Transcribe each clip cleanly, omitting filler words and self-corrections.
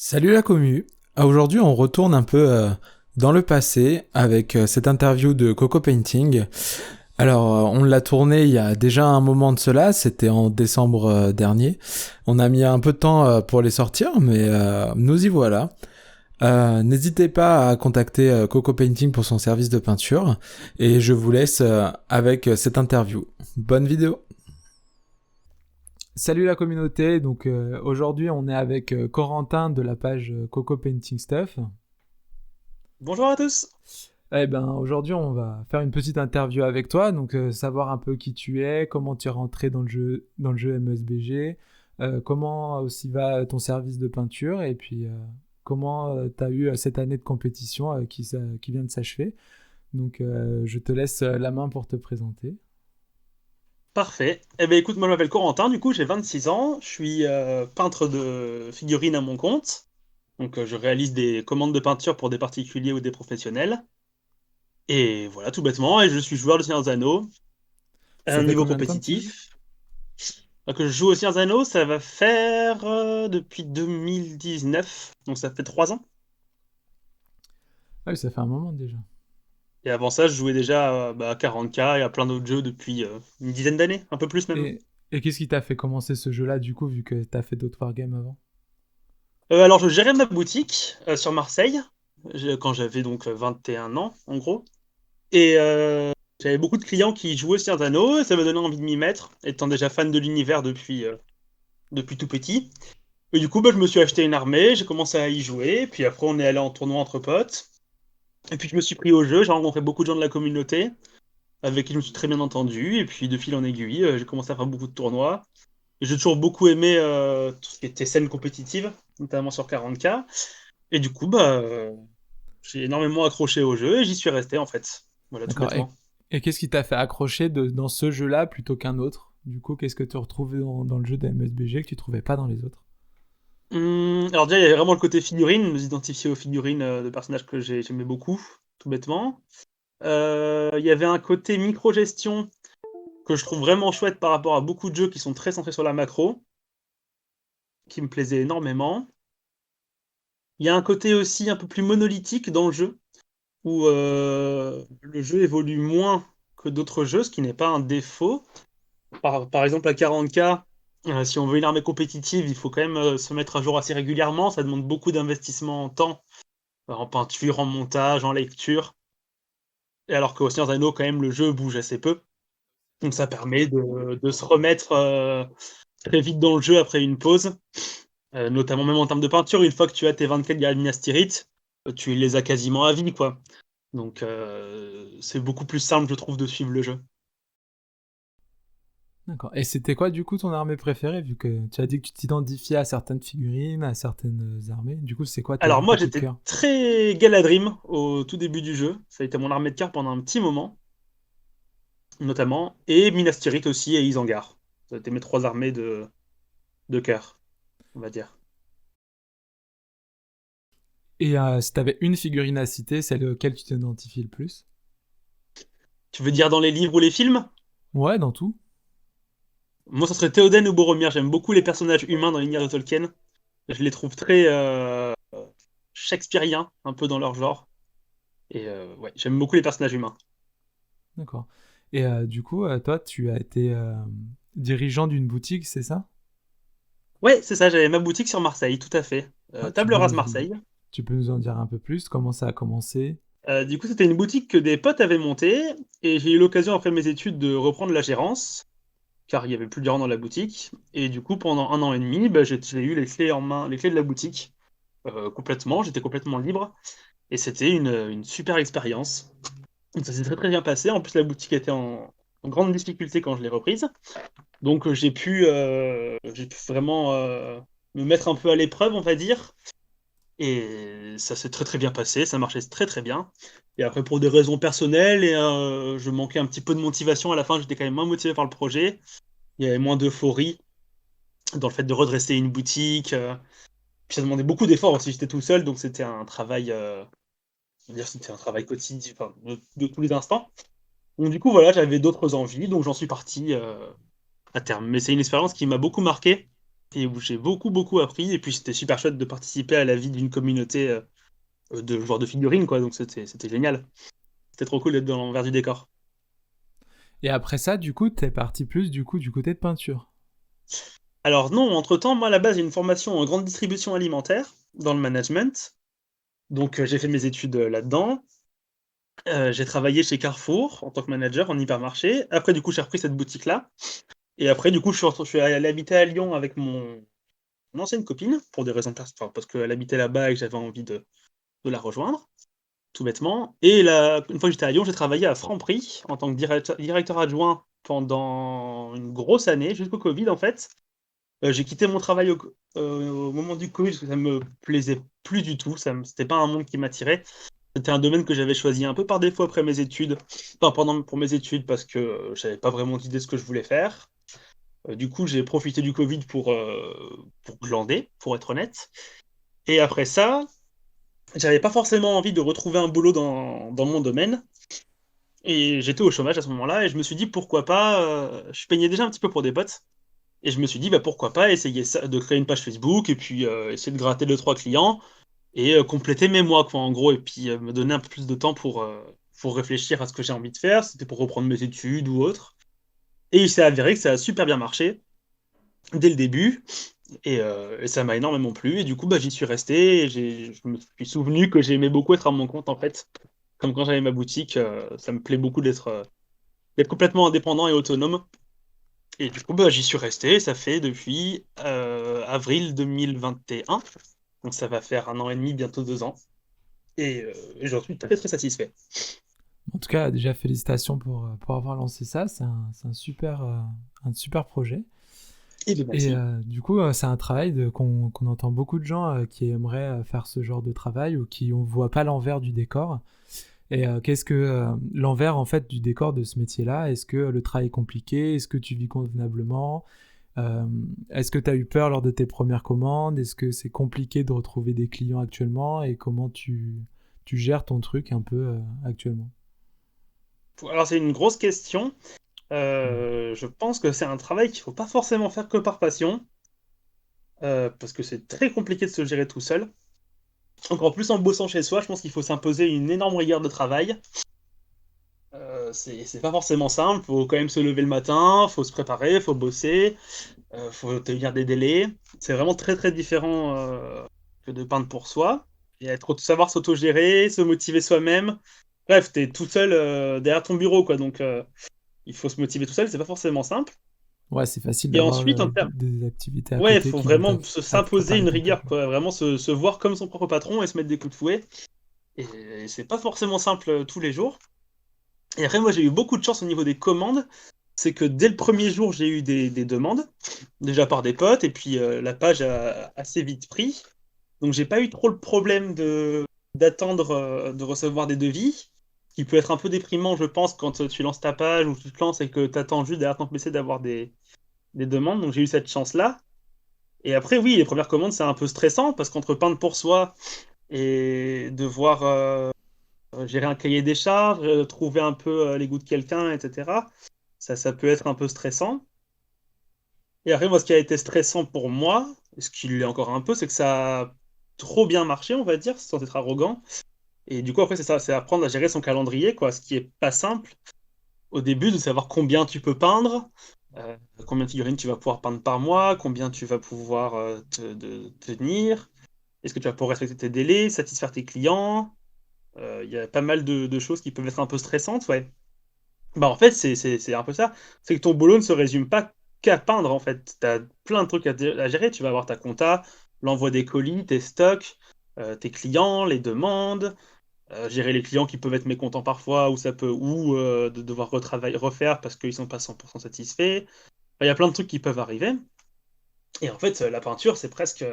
Salut la commu. Aujourd'hui, on retourne un peu dans le passé avec cette interview de Coco Painting. Alors, on l'a tournée il y a déjà un moment de cela, c'était en décembre dernier. On a mis un peu de temps pour les sortir, mais nous y voilà. N'hésitez pas à contacter Coco Painting pour son service de peinture. Et je vous laisse avec cette interview. Bonne vidéo. Salut la communauté, donc aujourd'hui on est avec Corentin de la page Coco Painting Stuff. Bonjour à tous. Eh ben aujourd'hui on va faire une petite interview avec toi, donc savoir un peu qui tu es, comment tu es rentré dans le jeu MSBG, comment aussi va ton service de peinture et puis comment tu as eu cette année de compétition qui vient de s'achever. Donc je te laisse la main pour te présenter. Parfait. Eh bien écoute, moi je m'appelle Corentin, du coup j'ai 26 ans, je suis peintre de figurines à mon compte. Donc je réalise des commandes de peinture pour des particuliers ou des professionnels. Et voilà, tout bêtement, et je suis joueur de Seigneur des Anneaux à Ça un fait niveau combien de temps que tu joues? compétitif. Que je joue au Seigneur des Anneaux, ça va faire depuis 2019, donc ça fait 3 ans. Ah oui, ça fait un moment déjà. Et avant ça, je jouais déjà à 40K et à plein d'autres jeux depuis une dizaine d'années, un peu plus même. Et qu'est-ce qui t'a fait commencer ce jeu-là du coup, vu que t'as fait d'autres wargames avant? Alors je gérais ma boutique sur Marseille, quand j'avais donc 21 ans en gros. Et j'avais beaucoup de clients qui jouaient au Seigneur des Anneaux, et ça m'a donné envie de m'y mettre, étant déjà fan de l'univers depuis tout petit. Et du coup, je me suis acheté une armée, j'ai commencé à y jouer, puis après on est allé en tournoi entre potes. Et puis je me suis pris au jeu, j'ai rencontré beaucoup de gens de la communauté, avec qui je me suis très bien entendu, et puis de fil en aiguille, j'ai commencé à faire beaucoup de tournois. Et j'ai toujours beaucoup aimé tout ce qui était scène compétitive, notamment sur 40K. Et du coup, j'ai énormément accroché au jeu et j'y suis resté en fait. Voilà, tout D'accord. bêtement. Et qu'est-ce qui t'a fait accrocher dans ce jeu-là plutôt qu'un autre? Du coup, qu'est-ce que tu retrouves dans le jeu de MSBG que tu trouvais pas dans les autres? Alors déjà, il y avait vraiment le côté figurine, nous identifier aux figurines de personnages que j'aimais beaucoup, tout bêtement. Il y avait un côté micro-gestion que je trouve vraiment chouette par rapport à beaucoup de jeux qui sont très centrés sur la macro, qui me plaisait énormément. Il y a un côté aussi un peu plus monolithique dans le jeu, où le jeu évolue moins que d'autres jeux, ce qui n'est pas un défaut. Par exemple, à 40K, si on veut une armée compétitive, il faut quand même se mettre à jour assez régulièrement. Ça demande beaucoup d'investissement en temps, en peinture, en montage, en lecture. Et alors qu'au Seigneur des Anneaux, quand même, le jeu bouge assez peu. Donc ça permet de se remettre très vite dans le jeu après une pause. Notamment même en termes de peinture, une fois que tu as tes 24 Minas Tirith, tu les as quasiment à vie, quoi. Donc c'est beaucoup plus simple, je trouve, de suivre le jeu. D'accord. Et c'était quoi du coup ton armée préférée, vu que tu as dit que tu t'identifiais à certaines figurines, à certaines armées? Du coup, c'est quoi Alors moi tes coups de j'étais cœur? très Galadrim au tout début du jeu, ça a été mon armée de cœur pendant un petit moment, notamment, et Minas Tirith aussi et Isengard. Ça a été mes trois armées de cœur, on va dire. Et si t'avais une figurine à citer, celle auquel tu t'identifies le plus? Tu veux dire dans les livres ou les films? Ouais, dans tout. Moi ça serait Théoden ou Boromir, j'aime beaucoup les personnages humains dans l'univers de Tolkien. Je les trouve très shakespeariens, un peu dans leur genre. Et ouais, j'aime beaucoup les personnages humains. D'accord. Et du coup, toi, tu as été dirigeant d'une boutique, c'est ça? Ouais, c'est ça, j'avais ma boutique sur Marseille, tout à fait. Ah, Table Rase Marseille. tu peux nous en dire un peu plus? Comment ça a commencé? Du coup, c'était une boutique que des potes avaient montée, et j'ai eu l'occasion, après mes études, de reprendre la gérance, car il y avait plus de gérant dans la boutique. Et du coup, pendant un an et demi, j'ai eu les clés en main, les clés de la boutique, complètement, j'étais complètement libre, et c'était une super expérience. Donc, ça s'est très très bien passé, en plus la boutique était en grande difficulté quand je l'ai reprise, donc j'ai pu vraiment me mettre un peu à l'épreuve, on va dire. Et ça s'est très très bien passé, ça marchait très très bien. Et après, pour des raisons personnelles, je manquais un petit peu de motivation à la fin, j'étais quand même moins motivé par le projet. Il y avait moins d'euphorie dans le fait de redresser une boutique. Puis ça demandait beaucoup d'efforts aussi, j'étais tout seul, donc c'était un travail, on va dire, c'était un travail quotidien, enfin, de tous les instants. Donc du coup, voilà, j'avais d'autres envies, donc j'en suis parti à terme. Mais c'est une expérience qui m'a beaucoup marqué, et où j'ai beaucoup appris. Et puis c'était super chouette de participer à la vie d'une communauté de joueurs de figurines, quoi. Donc c'était génial. C'était trop cool d'être dans l'envers du décor. Et après ça, du coup, t'es parti plus du coup du côté de peinture. Alors non, entre-temps, moi à la base j'ai une formation en grande distribution alimentaire dans le management. Donc j'ai fait mes études là-dedans. J'ai travaillé chez Carrefour en tant que manager en hypermarché. Après du coup j'ai repris cette boutique-là. Et après du coup je suis allé habiter à Lyon avec mon ancienne copine pour des raisons enfin, parce qu'elle habitait là-bas et que j'avais envie de la rejoindre, tout bêtement. Et là, une fois que j'étais à Lyon, j'ai travaillé à Franprix en tant que directeur adjoint pendant une grosse année, jusqu'au Covid en fait. J'ai quitté mon travail au moment du Covid parce que ça me plaisait plus du tout, c'était pas un monde qui m'attirait. C'était un domaine que j'avais choisi un peu par défaut après mes études, enfin pour mes études parce que j'avais pas vraiment d'idée de ce que je voulais faire. Du coup, j'ai profité du Covid pour glander, pour être honnête. Et après ça, j'avais pas forcément envie de retrouver un boulot dans mon domaine. Et j'étais au chômage à ce moment-là, et je me suis dit pourquoi pas. Je peignais déjà un petit peu pour des potes. Et je me suis dit bah, pourquoi pas essayer ça, de créer une page Facebook et puis essayer de gratter deux trois clients et compléter mes mois, quoi, en gros. Et puis me donner un peu plus de temps pour réfléchir à ce que j'ai envie de faire. C'était pour reprendre mes études ou autre. Et il s'est avéré que ça a super bien marché dès le début. Et ça m'a énormément plu. Et du coup, bah, j'y suis resté. Et je me suis souvenu que j'aimais beaucoup être à mon compte, en fait. Comme quand j'avais ma boutique, ça me plaît beaucoup d'être complètement indépendant et autonome. Et du coup, bah, j'y suis resté. Ça fait depuis avril 2021. Donc ça va faire un an et demi, bientôt 2 ans. Et j'en suis très très satisfait. En tout cas, déjà félicitations pour avoir lancé ça. C'est un super projet. Et bien Et merci. du coup, c'est un travail qu'on entend beaucoup de gens qui aimeraient faire ce genre de travail ou qui ne voient pas l'envers du décor. Et qu'est-ce que l'envers en fait du décor de ce métier-là? Est-ce que le travail est compliqué? Est-ce que tu vis convenablement? Euh, Est-ce que tu as eu peur lors de tes premières commandes? Est-ce que c'est compliqué de retrouver des clients actuellement? Et comment tu gères ton truc un peu actuellement? Alors c'est une grosse question. Je pense que c'est un travail qu'il faut pas forcément faire que par passion, parce que c'est très compliqué de se gérer tout seul. Encore plus en bossant chez soi, je pense qu'il faut s'imposer une énorme rigueur de travail. C'est pas forcément simple, faut quand même se lever le matin, faut se préparer, faut bosser, faut tenir des délais. C'est vraiment très très différent que de peindre pour soi. Et savoir s'autogérer, se motiver soi-même. Bref, t'es tout seul derrière ton bureau, quoi. Donc il faut se motiver tout seul, c'est pas forcément simple. Ouais, c'est facile Et d'avoir ensuite, des activités à ouais, il côté faut qui vont vraiment à te s'imposer préparer une ton truc, rigueur, quoi. quoi. Vraiment se voir comme son propre patron et se mettre des coups de fouet. Et c'est pas forcément simple tous les jours. Et après, moi, j'ai eu beaucoup de chance au niveau des commandes. C'est que dès le premier jour, j'ai eu des demandes, déjà par des potes, et puis la page a assez vite pris. Donc, j'ai pas eu trop le problème d'attendre de recevoir des devis, qui peut être un peu déprimant, je pense, quand tu lances ta page ou tu te lances et que tu attends juste derrière ton PC d'avoir des demandes. Donc, j'ai eu cette chance-là. Et après, oui, les premières commandes, c'est un peu stressant, parce qu'entre peindre pour soi et devoir gérer un cahier des charges, trouver un peu les goûts de quelqu'un, etc. Ça peut être un peu stressant. Et après, moi, ce qui a été stressant pour moi, et ce qui l'est encore un peu, c'est que ça a trop bien marché, on va dire, sans être arrogant. Et du coup, après, c'est ça, c'est apprendre à gérer son calendrier, quoi, ce qui est pas simple au début, de savoir combien tu peux peindre, combien de figurines tu vas pouvoir peindre par mois, combien tu vas pouvoir tenir, est-ce que tu vas pouvoir respecter tes délais, satisfaire tes clients. Il y a pas mal de choses qui peuvent être un peu stressantes, ouais. Bah en fait, c'est un peu ça. C'est que ton boulot ne se résume pas qu'à peindre, en fait. Tu as plein de trucs à gérer. Tu vas avoir ta compta, l'envoi des colis, tes stocks, tes clients, les demandes, gérer les clients qui peuvent être mécontents parfois, ou de devoir refaire parce qu'ils sont pas 100% satisfaits. Enfin, il y a plein de trucs qui peuvent arriver. Et en fait, la peinture, c'est presque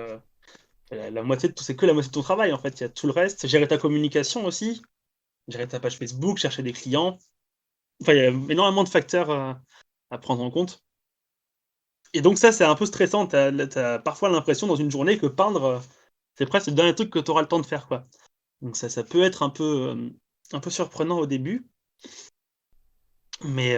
la moitié de tout, c'est que la moitié de ton travail, en fait. Il y a tout le reste. Gérer ta communication aussi, gérer ta page Facebook, chercher des clients. Enfin, il y a énormément de facteurs à prendre en compte. Et donc ça, c'est un peu stressant. T'as parfois l'impression dans une journée que peindre, c'est presque le dernier truc que tu auras le temps de faire, quoi. Donc ça peut être un peu surprenant au début, mais,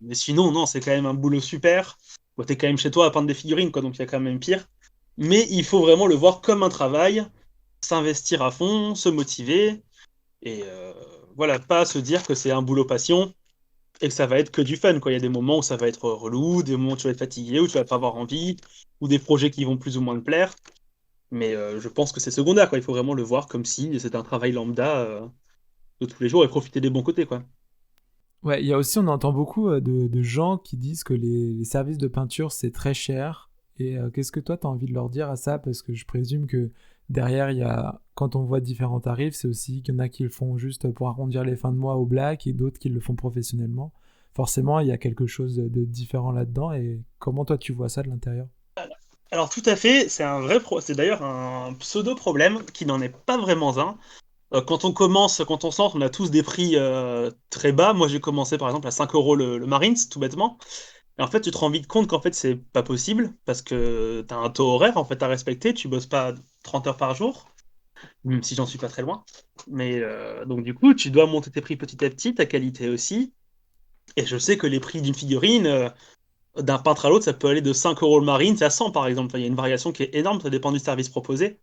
mais sinon, non, c'est quand même un boulot super. Bon, t'es quand même chez toi à peindre des figurines, quoi, donc il y a quand même pire. Mais il faut vraiment le voir comme un travail, s'investir à fond, se motiver, et voilà, pas se dire que c'est un boulot passion et que ça va être que du fun, quoi. Il y a des moments où ça va être relou, des moments où tu vas être fatigué, où tu vas pas avoir envie, ou des projets qui vont plus ou moins te plaire. Mais je pense que c'est secondaire, quoi. Il faut vraiment le voir comme si c'était un travail lambda de tous les jours et profiter des bons côtés, quoi. Ouais, il y a aussi, on entend beaucoup de gens qui disent que les services de peinture, c'est très cher. Et qu'est-ce que toi, tu as envie de leur dire à ça? Parce que je présume que derrière, il y a, quand on voit différents tarifs, c'est aussi qu'il y en a qui le font juste pour arrondir les fins de mois au black et d'autres qui le font professionnellement. Forcément, il y a quelque chose de différent là-dedans. Et comment toi, tu vois ça de l'intérieur? Alors tout à fait, c'est d'ailleurs un pseudo-problème qui n'en est pas vraiment un. Quand on commence, quand on sort, on a tous des prix très bas. Moi, j'ai commencé par exemple à 5 euros le Marines, tout bêtement. Et en fait, tu te rends vite compte qu'en fait, c'est pas possible parce que tu as un taux horaire en fait à respecter. Tu bosses pas 30 heures par jour, même si j'en suis pas très loin. Mais donc, du coup, tu dois monter tes prix petit à petit, ta qualité aussi. Et je sais que les prix d'une figurine, d'un peintre à l'autre, ça peut aller de 5 euros le Marines à 100 par exemple. Enfin, il y a une variation qui est énorme, ça dépend du service proposé.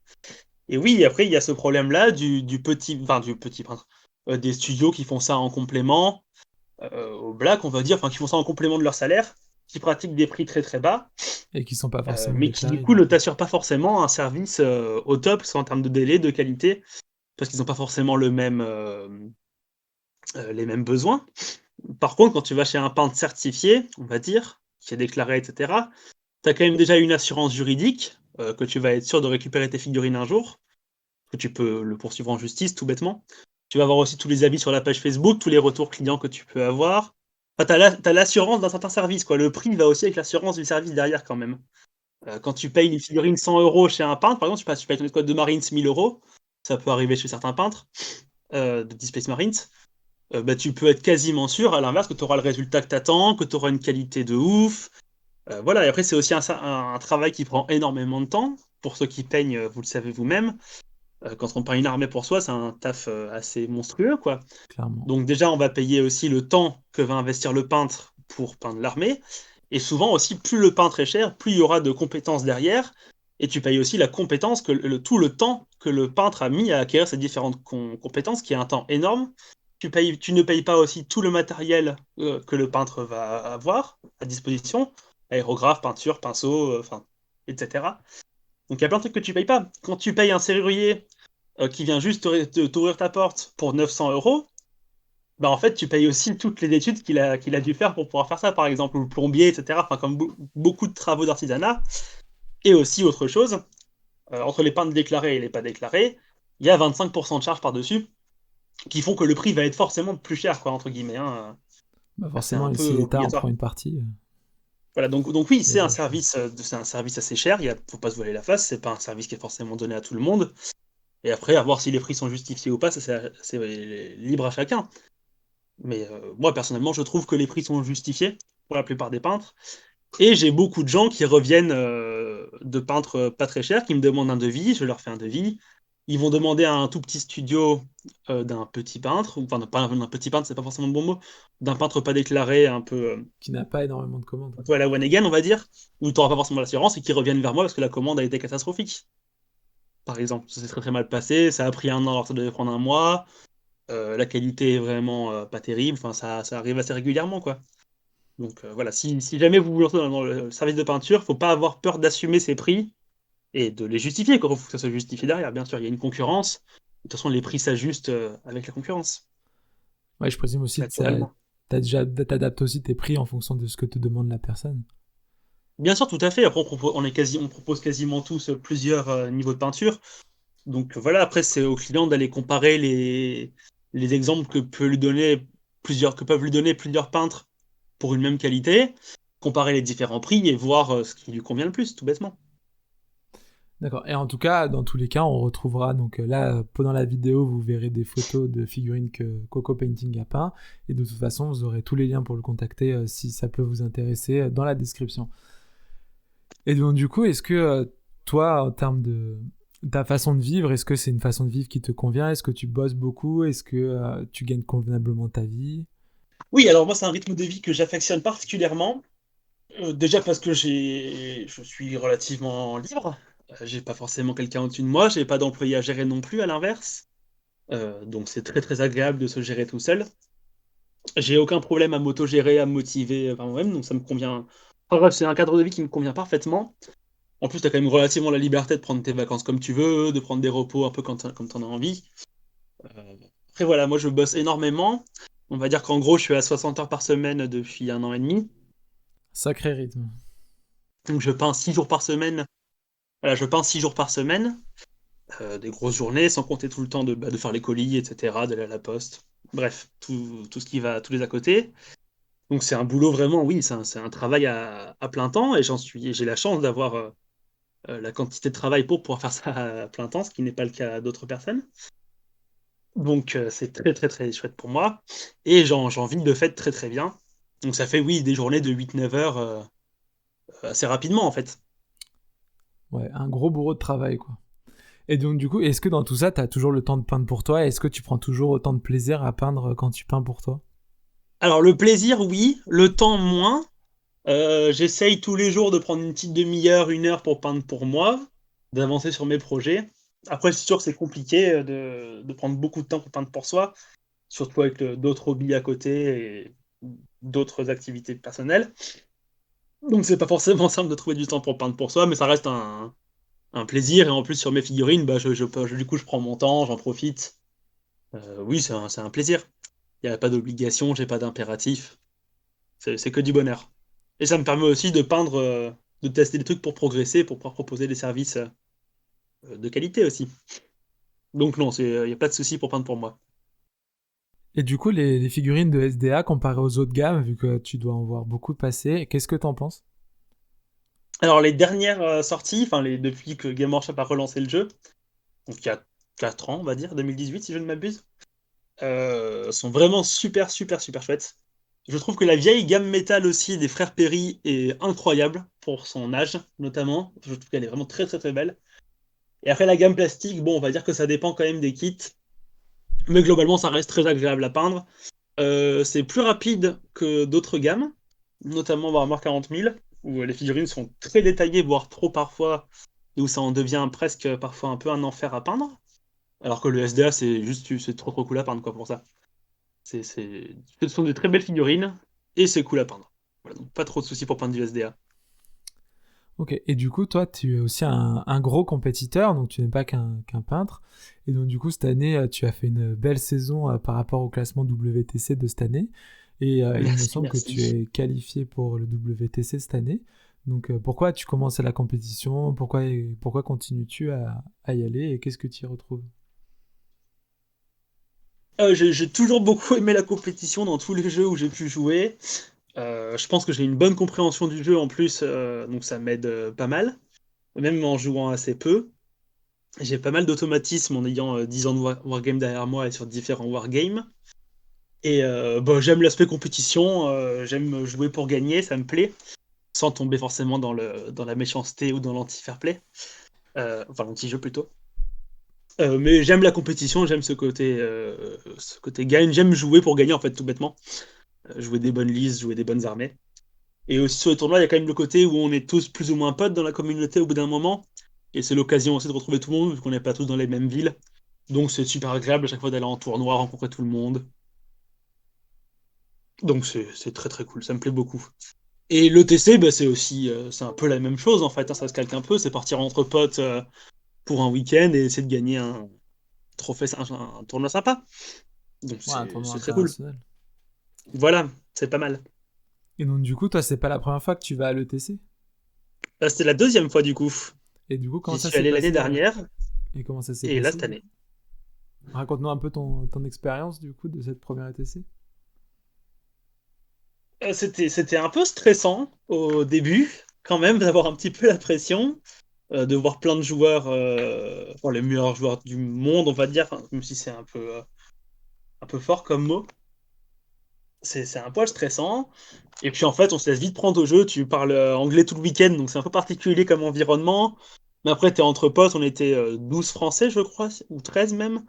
Et oui, après, il y a ce problème-là du petit peintre, des studios qui font ça en complément, au black, on va dire, enfin, qui font ça en complément de leur salaire, qui pratiquent des prix très très bas, Et qui sont pas forcément mais qui du déclarés, coup du ne coup. t'assurent pas forcément un service au top, soit en termes de délai, de qualité, parce qu'ils n'ont pas forcément les mêmes besoins. Par contre, quand tu vas chez un peintre certifié, on va dire, qui est déclaré, etc., tu as quand même déjà une assurance juridique, que tu vas être sûr de récupérer tes figurines un jour, que tu peux le poursuivre en justice, tout bêtement. Tu vas avoir aussi tous les avis sur la page Facebook, tous les retours clients que tu peux avoir. Enfin, tu as l'assurance d'un certain service, quoi. Le prix va aussi avec l'assurance du service derrière, quand même. Quand tu payes une figurine 100 euros chez un peintre, par exemple, tu payes ton code de Marines 1000 euros, ça peut arriver chez certains peintres de Displace Marines, bah, tu peux être quasiment sûr, à l'inverse, que tu auras le résultat que tu attends, que tu auras une qualité de ouf. Voilà, et après, c'est aussi un travail qui prend énormément de temps. Pour ceux qui peignent, vous le savez vous-même. Quand on prend une armée pour soi, c'est un taf assez monstrueux, quoi. Clairement. Donc déjà, on va payer aussi le temps que va investir le peintre pour peindre l'armée. Et souvent aussi, plus le peintre est cher, plus il y aura de compétences derrière. Et tu payes aussi la compétence, tout le temps que le peintre a mis à acquérir ces différentes compétences, qui est un temps énorme. Tu ne payes pas aussi tout le matériel que le peintre va avoir à disposition, aérographe, peinture, pinceau, enfin, etc. Donc il y a plein de trucs que tu payes pas. Quand tu payes un serrurier qui vient juste t'ouvrir ta porte pour 900 euros, bah en fait tu payes aussi toutes les études qu'il a dû faire pour pouvoir faire ça, par exemple, ou le plombier, etc. Enfin, comme beaucoup de travaux d'artisanat. Et aussi autre chose, entre les peintres déclarés et les pas déclarés, il y a 25% de charges par-dessus qui font que le prix va être forcément plus cher, quoi, entre guillemets, hein. Bah C'est forcément, un et peu si l'État en obligatoire. prend une partie, Voilà, donc oui, il y a c'est pas un le choix. service assez cher, faut pas se voiler la face, c'est pas un service qui est forcément donné à tout le monde. Et après, à voir si les prix sont justifiés ou pas, ça c'est libre à chacun. Mais moi, personnellement, je trouve que les prix sont justifiés pour la plupart des peintres. Et j'ai beaucoup de gens qui reviennent de peintres pas très chers, qui me demandent un devis, je leur fais un devis. Ils vont demander à un tout petit studio d'un petit peintre, enfin pas d'un petit peintre, c'est pas forcément le bon mot, d'un peintre pas déclaré, Qui n'a pas énormément de commandes. un peu à la one again, on va dire, où tu n'auras pas forcément l'assurance, et qui reviennent vers moi parce que la commande a été catastrophique. Par exemple, ça s'est très très mal passé, ça a pris un an alors que ça devait prendre un mois. La qualité est vraiment pas terrible, enfin, ça arrive assez régulièrement, quoi. Donc voilà, si jamais vous vous lancez dans le service de peinture, faut pas avoir peur d'assumer ses prix et de les justifier, quoi. Faut que ça soit justifié derrière, bien sûr, il y a une concurrence. De toute façon, les prix s'ajustent avec la concurrence, Ouais, je présume aussi que naturellement. t'adaptes aussi tes prix en fonction de ce que te demande la personne. Bien sûr, tout à fait. Après, on propose quasiment tous plusieurs niveaux de peinture. Donc voilà, après, c'est au client d'aller comparer les exemples que peuvent lui donner plusieurs peintres pour une même qualité, comparer les différents prix et voir ce qui lui convient le plus, tout bêtement. D'accord. Et en tout cas, dans tous les cas, on retrouvera donc là, pendant la vidéo, vous verrez des photos de figurines que Coco Painting a peint. Et de toute façon, vous aurez tous les liens pour le contacter si ça peut vous intéresser dans la description. Et donc, du coup, est-ce que toi, en termes de ta façon de vivre, est-ce que c'est une façon de vivre qui te convient? Est-ce que tu bosses beaucoup? Est-ce que tu gagnes convenablement ta vie? Oui, alors moi, c'est un rythme de vie que j'affectionne particulièrement. Déjà parce que je suis relativement libre. J'ai pas forcément quelqu'un au-dessus de moi, j'ai pas d'employé à gérer non plus, à l'inverse. Donc c'est très très agréable de se gérer tout seul. J'ai aucun problème à m'auto-gérer, à me motiver par moi-même, donc ça me convient. Enfin bref, c'est un cadre de vie qui me convient parfaitement. En plus, t'as quand même relativement la liberté de prendre tes vacances comme tu veux, de prendre des repos un peu comme t'en as envie. Après voilà, moi je bosse énormément. On va dire qu'en gros, je suis à 60 heures par semaine depuis 1 an et demi. Sacré rythme. Donc je peins 6 jours par semaine. Voilà, je peins 6 jours par semaine. Des grosses journées, sans compter tout le temps de faire les colis, etc., d'aller à la poste. Bref, tout ce qui va, tous les à côté. Donc c'est un boulot vraiment, oui, c'est un travail à plein temps et j'ai la chance d'avoir la quantité de travail pour pouvoir faire ça à plein temps, ce qui n'est pas le cas d'autres personnes. Donc c'est très très très chouette pour moi et j'en vis de fait très très bien. Donc ça fait, oui, des journées de 8-9 heures assez rapidement en fait. Ouais, un gros bourreau de travail, quoi. Et donc, du coup, est-ce que dans tout ça, tu as toujours le temps de peindre pour toi? Est-ce que tu prends toujours autant de plaisir à peindre quand tu peins pour toi? Alors le plaisir, oui, le temps, moins. J'essaye tous les jours de prendre une petite demi-heure, 1 heure pour peindre pour moi, d'avancer sur mes projets. Après, c'est sûr que c'est compliqué de prendre beaucoup de temps pour peindre pour soi, surtout avec d'autres hobbies à côté et d'autres activités personnelles. Donc, c'est pas forcément simple de trouver du temps pour peindre pour soi, mais ça reste un plaisir. Et en plus, sur mes figurines, bah, du coup, je prends mon temps, j'en profite. Oui, c'est un plaisir. Il n'y a pas d'obligation, j'ai pas d'impératif. C'est que du bonheur. Et ça me permet aussi de peindre, de tester des trucs pour progresser, pour pouvoir proposer des services de qualité aussi. Donc non, il n'y a pas de souci pour peindre pour moi. Et du coup, les figurines de SDA comparées aux autres gammes, vu que tu dois en voir beaucoup passer, qu'est-ce que t'en penses? Alors les dernières sorties, depuis que Game Workshop a relancé le jeu, donc il y a 4 ans on va dire, 2018 si je ne m'abuse, sont vraiment super super super chouettes. Je trouve que la vieille gamme métal aussi des frères Perry est incroyable pour son âge notamment. Je trouve qu'elle est vraiment très très très belle. Et après la gamme plastique, bon on va dire que ça dépend quand même des kits. Mais globalement, ça reste très agréable à peindre. C'est plus rapide que d'autres gammes, notamment Warhammer 40 000, où les figurines sont très détaillées, voire trop parfois, et où ça en devient presque parfois un peu un enfer à peindre. Alors que le SDA, c'est trop trop cool à peindre, quoi, pour ça. Ce sont des très belles figurines, et c'est cool à peindre. Voilà, donc pas trop de soucis pour peindre du SDA. Ok, et du coup, toi, tu es aussi un gros compétiteur, donc tu n'es pas qu'un peintre. Et donc, du coup, cette année, tu as fait une belle saison par rapport au classement WTC de cette année. Et il me Merci, semble que tu merci. es qualifié pour le WTC cette année. Donc, pourquoi as-tu commencé la compétition? Pourquoi continues-tu à y aller? Et qu'est-ce que tu y retrouves? J'ai toujours beaucoup aimé la compétition dans tous les jeux où j'ai pu jouer. Je pense que j'ai une bonne compréhension du jeu en plus, donc ça m'aide pas mal, même en jouant assez peu. J'ai pas mal d'automatisme en ayant 10 ans de wargame derrière moi et sur différents wargames. Et bah, j'aime l'aspect compétition, j'aime jouer pour gagner, ça me plaît, sans tomber forcément dans la méchanceté ou dans l'anti-fair play, enfin l'anti-jeu plutôt. Mais j'aime la compétition, j'aime ce côté gagne, j'aime jouer pour gagner en fait tout bêtement. Jouer des bonnes listes, jouer des bonnes armées. Et aussi sur les tournois, il y a quand même le côté où on est tous plus ou moins potes dans la communauté au bout d'un moment. Et c'est l'occasion aussi de retrouver tout le monde, vu qu'on n'est pas tous dans les mêmes villes. Donc c'est super agréable à chaque fois d'aller en tournoi, rencontrer tout le monde. Donc c'est très très cool, ça me plaît beaucoup. Et l'ETC, bah, c'est aussi c'est un peu la même chose en fait, hein, ça se calque un peu, c'est partir entre potes pour un week-end et essayer de gagner un trophée, un tournoi sympa. Donc Ouais, un tournoi c'est très cool. international. Voilà, c'est pas mal. Et donc, du coup, toi, c'est pas la première fois que tu vas à l'ETC? C'était la deuxième fois du coup. Et du coup, J'y comment ça suis s'est allé l'année passé dernière et comment ça s'est et là passé cette du coup? année. Raconte-nous un peu ton expérience du coup de cette première ETC. C'était un peu stressant au début, quand même, d'avoir un petit peu la pression, de voir plein de joueurs, enfin, les meilleurs joueurs du monde, on va dire, enfin, même si c'est un peu fort comme mot. C'est un poil stressant. Et puis en fait, on se laisse vite prendre au jeu. Tu parles anglais tout le week-end, donc c'est un peu particulier comme environnement. Mais après, t'es entre potes, on était 12 Français, je crois, ou 13 même.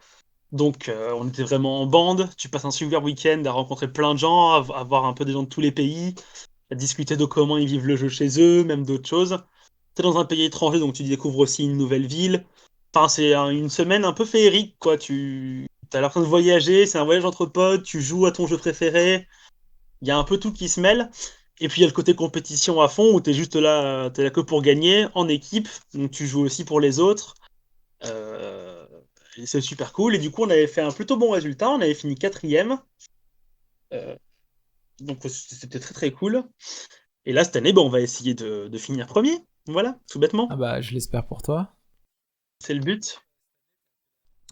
Donc on était vraiment en bande. Tu passes un super week-end à rencontrer plein de gens, à voir un peu des gens de tous les pays. à discuter de comment ils vivent le jeu chez eux, même d'autres choses. T'es dans un pays étranger, donc tu découvres aussi une nouvelle ville. Enfin, c'est une semaine un peu féerique, quoi. Tu as l'impression de voyager, c'est un voyage entre potes, tu joues à ton jeu préféré. Il y a un peu tout qui se mêle. Et puis il y a le côté compétition à fond où t'es là que pour gagner en équipe, donc tu joues aussi pour les autres. Euh, et c'est super cool. Et du coup, on avait fait un plutôt bon résultat. On avait fini quatrième. Euh, donc c'était très très cool. Et là, cette année, on va essayer de finir premier. Voilà, tout bêtement. Ah bah, je l'espère pour toi. C'est le but.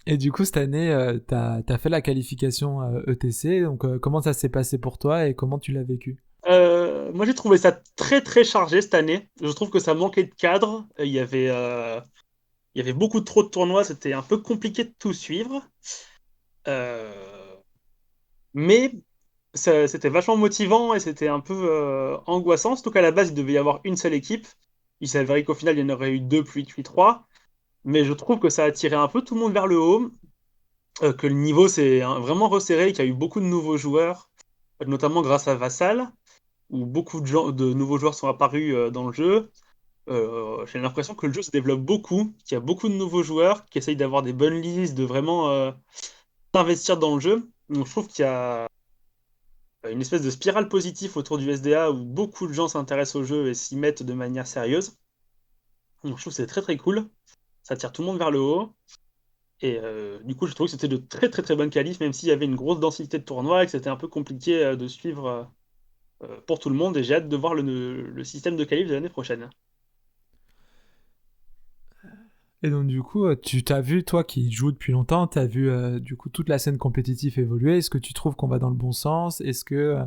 Et du coup, cette année, t'as fait la qualification ETC, donc comment ça s'est passé pour toi et comment tu l'as vécu? Moi, j'ai trouvé ça très très chargé cette année. Je trouve que ça manquait de cadre. Il y avait beaucoup trop de tournois. C'était un peu compliqué de tout suivre. Euh, mais c'était vachement motivant et c'était un peu angoissant. Surtout qu'à la base, il devait y avoir une seule équipe. Il s'avérait qu'au final, il y en aurait eu deux, puis trois. Mais je trouve que ça a tiré un peu tout le monde vers le haut. Que le niveau s'est vraiment resserré, qu'il y a eu beaucoup de nouveaux joueurs, notamment grâce à Vassal, où beaucoup de nouveaux joueurs sont apparus dans le jeu. J'ai l'impression que le jeu se développe beaucoup, qu'il y a beaucoup de nouveaux joueurs qui essayent d'avoir des bonnes listes, de vraiment s'investir dans le jeu. Donc je trouve qu'il y a une espèce de spirale positive autour du SDA où beaucoup de gens s'intéressent au jeu et s'y mettent de manière sérieuse. Donc je trouve que c'est très très cool. Ça tire tout le monde vers le haut. Et du coup, je trouve que c'était de très très très bonnes qualifs, même s'il y avait une grosse densité de tournois et que c'était un peu compliqué de suivre pour tout le monde. Et j'ai hâte de voir le système de qualif de l'année prochaine. Et donc du coup, tu t'as vu, toi qui joues depuis longtemps, t'as vu du coup toute la scène compétitive évoluer. Est-ce que tu trouves qu'on va dans le bon sens? Est-ce que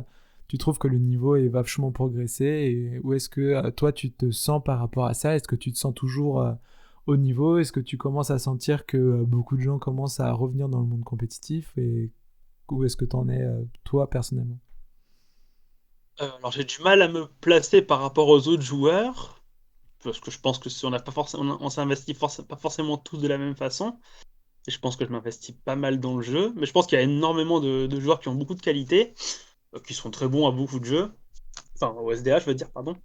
tu trouves que le niveau est vachement progressé? Ou est-ce que toi tu te sens par rapport à ça? Est-ce que tu te sens toujours au niveau? Est-ce que tu commences à sentir que beaucoup de gens commencent à revenir dans le monde compétitif? Et où est-ce que t'en es toi personnellement? Alors j'ai du mal à me placer par rapport aux autres joueurs, parce que je pense que si on n'a pas forcément, on s'investit pas forcément tous de la même façon. Et je pense que je m'investis pas mal dans le jeu. Mais je pense qu'il y a énormément de joueurs qui ont beaucoup de qualité, qui sont très bons à beaucoup de jeux. Enfin, au SDA, je veux dire, pardon.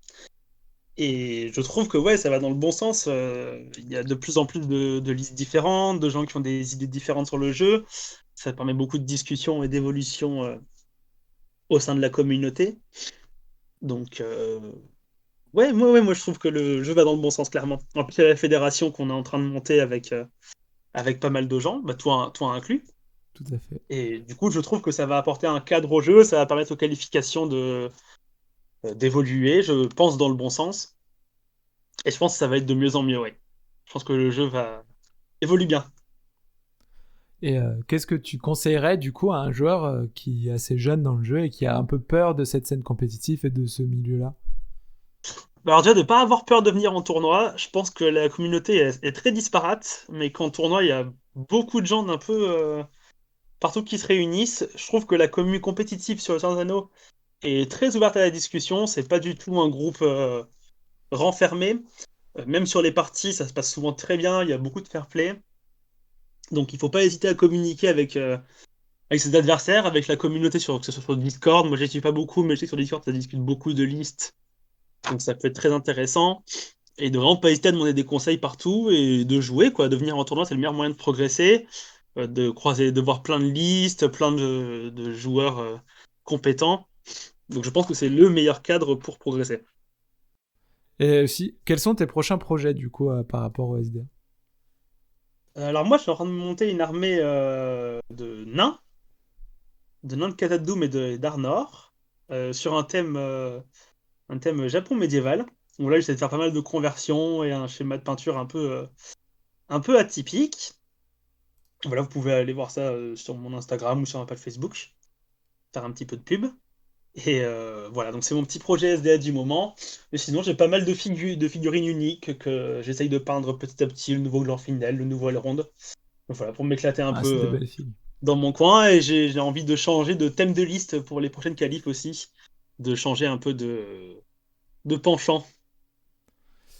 Et je trouve que ouais, ça va dans le bon sens. Il y a de plus en plus de listes différentes, de gens qui ont des idées différentes sur le jeu. Ça permet beaucoup de discussions et d'évolution au sein de la communauté. Donc, ouais, moi je trouve que le jeu va dans le bon sens, clairement. En plus, il y a la fédération qu'on est en train de monter avec pas mal de gens, bah, toi inclus. Tout à fait. Et du coup, je trouve que ça va apporter un cadre au jeu, ça va permettre aux qualifications d'évoluer, je pense, dans le bon sens. Et je pense que ça va être de mieux en mieux, ouais. Je pense que le jeu va évolue bien. Et qu'est-ce que tu conseillerais du coup à un joueur qui est assez jeune dans le jeu et qui a un peu peur de cette scène compétitive et de ce milieu-là? Bah, alors déjà, de pas avoir peur de venir en tournoi, je pense que la communauté est très disparate, mais qu'en tournoi, il y a beaucoup de gens d'un peu partout qui se réunissent. Je trouve que la commu compétitive sur le Seigneur des Anneaux est très ouverte à la discussion, c'est pas du tout un groupe renfermé. Même sur les parties, ça se passe souvent très bien, il y a beaucoup de fair play. Donc il faut pas hésiter à communiquer avec ses adversaires, avec la communauté, que ce soit sur Discord. Moi, je suis pas beaucoup, mais je sais que sur Discord, ça discute beaucoup de listes. Donc ça peut être très intéressant. Et de vraiment pas hésiter à demander des conseils partout et de jouer, quoi. De venir en tournoi, c'est le meilleur moyen de progresser, de voir plein de listes, plein de joueurs compétents. Donc je pense que c'est le meilleur cadre pour progresser. Et aussi, quels sont tes prochains projets du coup par rapport au SDA? Alors moi, je suis en train de monter une armée de nains de Khazad-dûm et d'Arnor, sur un thème Japon médiéval. Donc là, j'essaie de faire pas mal de conversions et un schéma de peinture un peu atypique. Voilà, vous pouvez aller voir ça sur mon Instagram ou sur ma page Facebook, faire un petit peu de pub. Et voilà, donc c'est mon petit projet SDA du moment. Mais sinon, j'ai pas mal de figurines uniques que j'essaye de peindre petit à petit, le nouveau Glanfinel, le nouveau Elrond. Donc voilà, pour m'éclater un Ah, peu c'est des belles filles. dans mon coin. Et j'ai envie de changer de thème de liste pour les prochaines qualifs aussi. De changer un peu de penchant.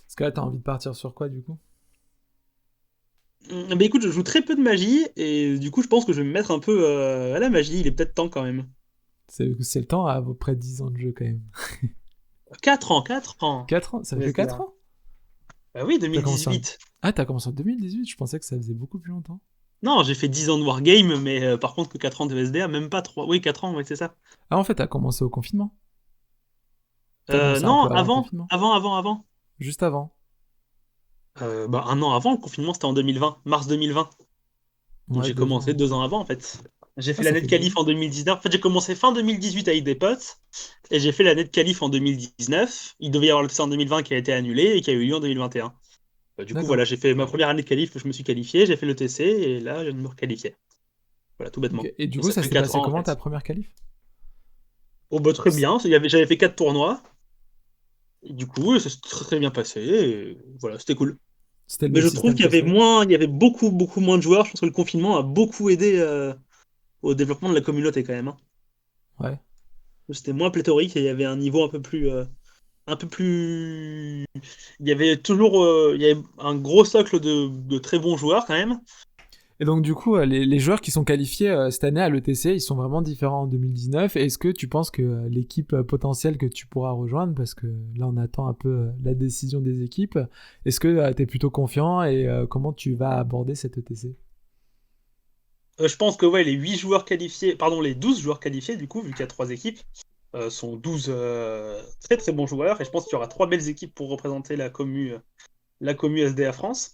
Parce que là, t'as envie de partir sur quoi du coup? Bah écoute, je joue très peu de magie. Et du coup, je pense que je vais me mettre un peu à la magie. Il est peut-être temps quand même. C'est le temps à peu près 10 ans de jeu quand même. 4 ans, 4 ans. 4 ans? Ça fait Ouais, 4 ans? Bah oui, T'as commencé 2018. t'as commencé en 2018? Je pensais que ça faisait beaucoup plus longtemps. Non, j'ai fait 10 ans de Wargame, mais par contre que 4 ans de SDA, même pas 3. Oui, 4 ans, ouais, c'est ça. Ah, en fait, t'as commencé au confinement. T'as commencé un Non, peu avant le confinement. avant. Juste avant. Bah, un an avant, le confinement, c'était en 2020, mars 2020. Donc Ouais, j'ai 2 ans. commencé 2 ans avant, en fait. J'ai fait Ah, ça l'année de fait 2 qualif ans. en 2019. En fait, j'ai commencé fin 2018 avec des potes, et j'ai fait l'année de qualif en 2019. Il devait y avoir le TC en 2020 qui a été annulé, et qui a eu lieu en 2021. Bah, du coup, D'accord. voilà, j'ai fait ma première année de qualif, je me suis qualifié, j'ai fait le TC, et là, je viens de me requalifier. Voilà, tout Ok. bêtement. Et du Donc coup, ça ça fait s'est 4 passé ans, en comment ta fait. première qualif? Oh, bah, très bien, j'avais fait 4 tournois, et du coup, ça s'est très, très bien passé, et voilà, c'était cool. C'était le Mais même je trouve système qu'il y que avait ça? moins, il y avait beaucoup, beaucoup moins de joueurs. Je pense que le confinement a beaucoup aidé au développement de la communauté quand même, hein. Ouais. C'était moins pléthorique et il y avait un niveau un peu plus. Il y avait toujours, il y avait un gros socle de très bons joueurs quand même. Et donc, du coup, les joueurs qui sont qualifiés cette année à l'ETC, ils sont vraiment différents en 2019. Est-ce que tu penses que l'équipe potentielle que tu pourras rejoindre, parce que là, on attend un peu la décision des équipes, est-ce que tu es plutôt confiant et comment tu vas aborder cette ETC? Je pense que ouais, les 8 joueurs qualifiés, pardon, les 12 joueurs qualifiés du coup, vu qu'il y a 3 équipes, sont 12 très très bons joueurs et je pense qu'il y aura 3 belles équipes pour représenter la commu SDA France.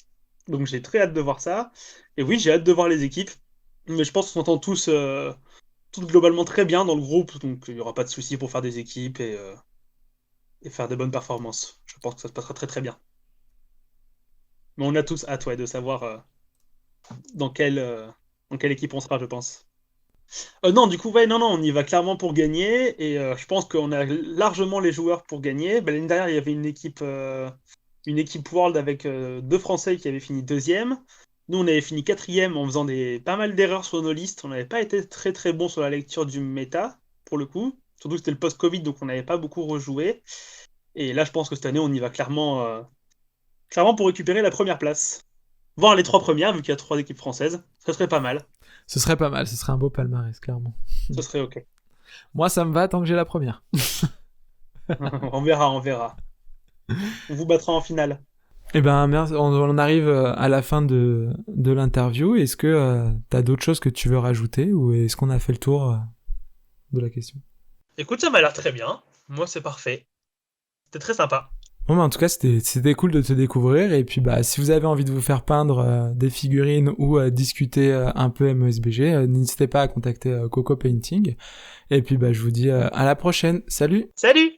Donc j'ai très hâte de voir ça. Et oui, j'ai hâte de voir les équipes. Mais je pense qu'on s'entend tous globalement très bien dans le groupe. Donc il n'y aura pas de souci pour faire des équipes et faire de bonnes performances. Je pense que ça se passera très très bien. Mais on a tous hâte ouais, de savoir dans dans quelle équipe on sera, je pense. Non, du coup, ouais, non, on y va clairement pour gagner. Et je pense qu'on a largement les joueurs pour gagner. Bah, l'année dernière, il y avait une équipe World avec 2 Français qui avaient fini deuxième. Nous, on avait fini quatrième en faisant pas mal d'erreurs sur nos listes. On n'avait pas été très très bon sur la lecture du méta, pour le coup. Surtout que c'était le post-Covid, donc on n'avait pas beaucoup rejoué. Et là, je pense que cette année, on y va clairement pour récupérer la première place. Voir les 3 premières, vu qu'il y a 3 équipes françaises. Ça serait pas mal. Ce serait pas mal, ce serait un beau palmarès, clairement. Ce serait OK. Moi, ça me va tant que j'ai la première. On verra, on verra. On vous battra en finale. Eh ben, merci. On arrive à la fin de l'interview. Est-ce que tu as d'autres choses que tu veux rajouter ou est-ce qu'on a fait le tour de la question? Écoute, ça m'a l'air très bien. Moi, c'est parfait. C'était très sympa. Bon, bah, en tout cas, c'était cool de te découvrir. Et puis, bah, si vous avez envie de vous faire peindre des figurines ou discuter un peu MESBG, n'hésitez pas à contacter Coco Painting. Et puis, bah, je vous dis à la prochaine. Salut! Salut!